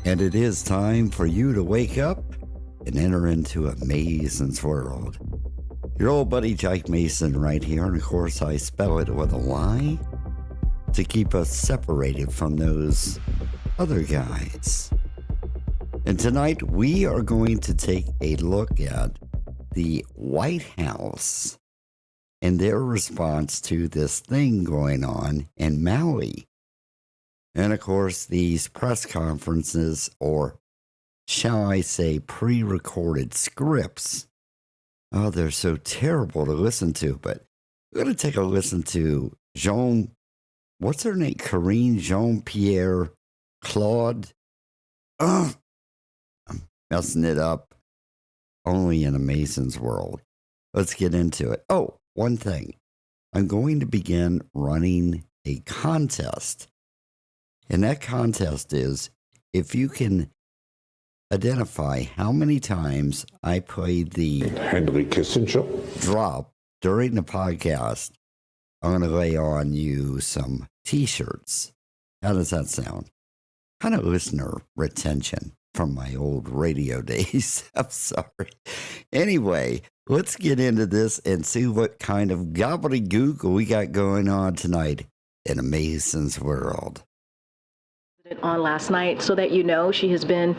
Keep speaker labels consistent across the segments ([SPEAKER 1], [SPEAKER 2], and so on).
[SPEAKER 1] And it is time for you to wake up and enter into a Mason's world. Your old buddy Jike Mayson right here, and of course I spell it with a Y to keep us separated from those other guys. And tonight we are going to take a look at the White House and their response to this thing going on in Maui. And of course, these press conferences, or shall I say pre-recorded scripts, oh, they're so terrible to listen to. But we're going to take a listen to what's her name? Karine Jean-Pierre Claude. I'm messing it up. Only in a Mason's world. Let's get into it. Oh, one thing. I'm going to begin running a contest. And that contest is if you can identify how many times I played the
[SPEAKER 2] Henry Kissinger
[SPEAKER 1] drop during the podcast, I'm going to lay on you some t-shirts. How does that sound? Kind of listener retention from my old radio days. I'm sorry. Anyway, let's get into this and see what kind of gobbledygook we got going on tonight in a Mason's world.
[SPEAKER 3] On last night, so that you know, she has been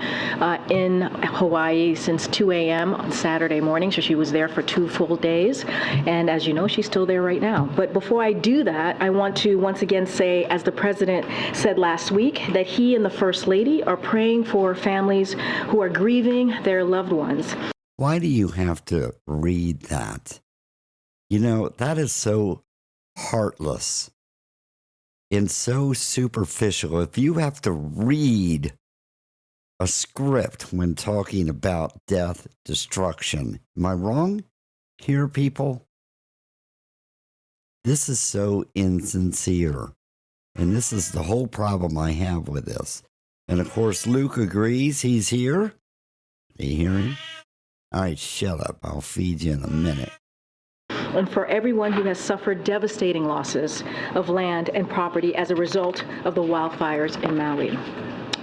[SPEAKER 3] in Hawaii since 2 a.m. on Saturday morning, so she was there for 2 full days, and as you know, she's still there right now. But before I do that, I want to once again say, as the president said last week, that he and the First Lady are praying for families who are grieving their loved ones.
[SPEAKER 1] Why do you have to read that? You know, that is so heartless and so superficial. If you have to read a script when talking about death, destruction, am I wrong here, people? This is so insincere. And this is the whole problem I have with this. And of course, Luke agrees. He's here. Are you hearing? All right, shut up. I'll feed you in a minute.
[SPEAKER 3] And for everyone who has suffered devastating losses of land and property as a result of the wildfires in Maui.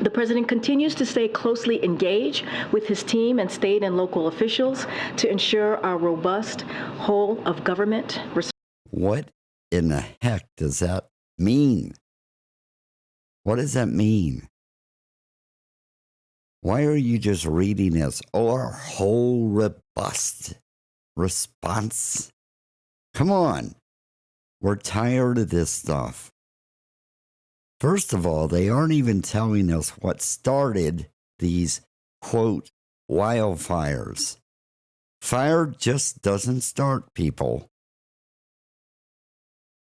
[SPEAKER 3] The president continues to stay closely engaged with his team and state and local officials to ensure our robust whole of government.
[SPEAKER 1] What in the heck does that mean? What does that mean? Why are you just reading this? Oh, our whole robust response. Come on. We're tired of this stuff. First of all, they aren't even telling us what started these, quote, wildfires. Fire just doesn't start, people.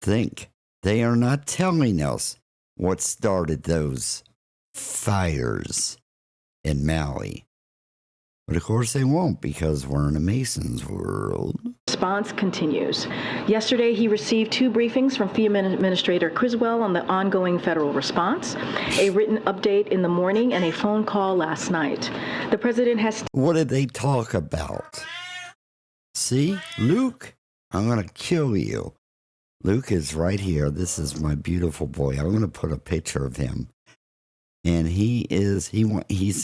[SPEAKER 1] Think. They are not telling us what started those fires in Maui. But of course they won't, because we're in a Mason's world.
[SPEAKER 3] Response continues. Yesterday, he received 2 briefings from FEMA Administrator Criswell on the ongoing federal response, a written update in the morning, and a phone call last night. The president has...
[SPEAKER 1] What did they talk about? See, Luke, I'm going to kill you. Luke is right here. This is my beautiful boy. I'm going to put a picture of him. And he's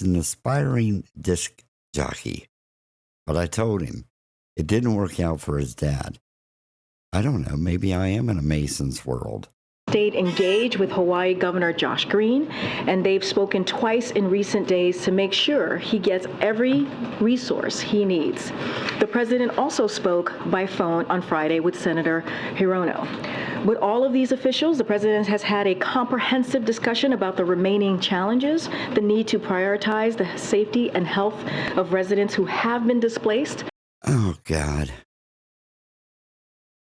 [SPEAKER 1] an aspiring disc jockey. But I told him it didn't work out for his dad. I don't know. Maybe I am in a Mason's world.
[SPEAKER 3] Stayed engaged with Hawaii Governor Josh Green, and they've spoken twice in recent days to make sure he gets every resource he needs. The president also spoke by phone on Friday with Senator Hirono. With all of these officials, the president has had a comprehensive discussion about the remaining challenges, the need to prioritize the safety and health of residents who have been displaced.
[SPEAKER 1] Oh, God.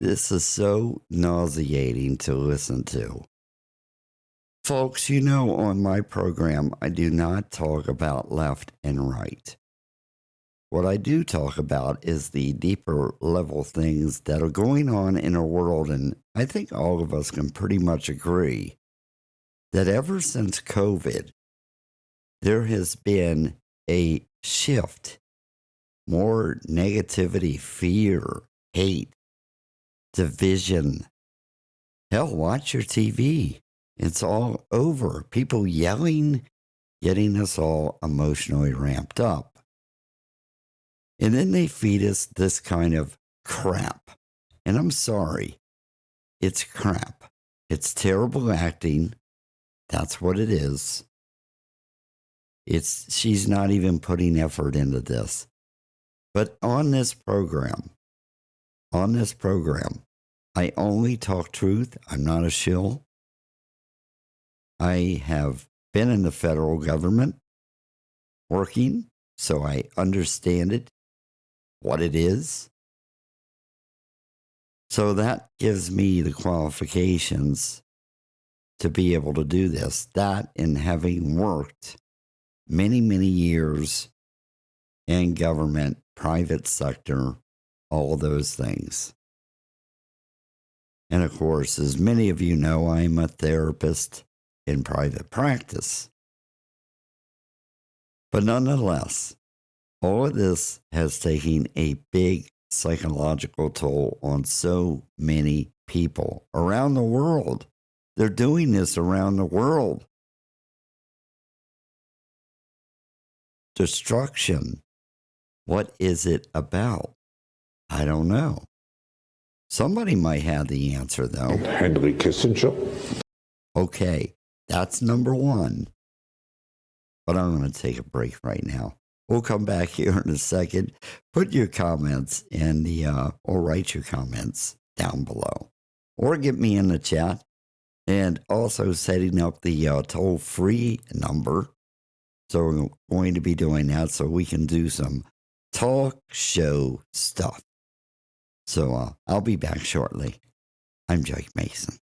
[SPEAKER 1] This is so nauseating to listen to. Folks, you know, on my program, I do not talk about left and right. What I do talk about is the deeper level things that are going on in our world, and I think all of us can pretty much agree that ever since COVID, there has been a shift, more negativity, fear, hate, division. Hell, watch your TV. It's all over. People yelling getting us all emotionally ramped up. And then they feed us this kind of crap. And I'm sorry, it's crap. It's terrible acting. That's what it is. She's not even putting effort into this. But on this program, I only talk truth. I'm not a shill. I have been in the federal government working, so I understand it, what it is. So that gives me the qualifications to be able to do this. That, and having worked many, many years in government, private sector, all those things. And of course, as many of you know, I'm a therapist in private practice. But nonetheless, all of this has taken a big psychological toll on so many people around the world. They're doing this around the world. Destruction. What is it about? I don't know. Somebody might have the answer, though.
[SPEAKER 2] Henry Kissinger.
[SPEAKER 1] Okay, that's number one. But I'm going to take a break right now. We'll come back here in a second. Put your comments in or write your comments down below. Or get me in the chat. And also setting up the toll-free number. So we're going to be doing that so we can do some talk show stuff. So I'll be back shortly. I'm Jike Mayson.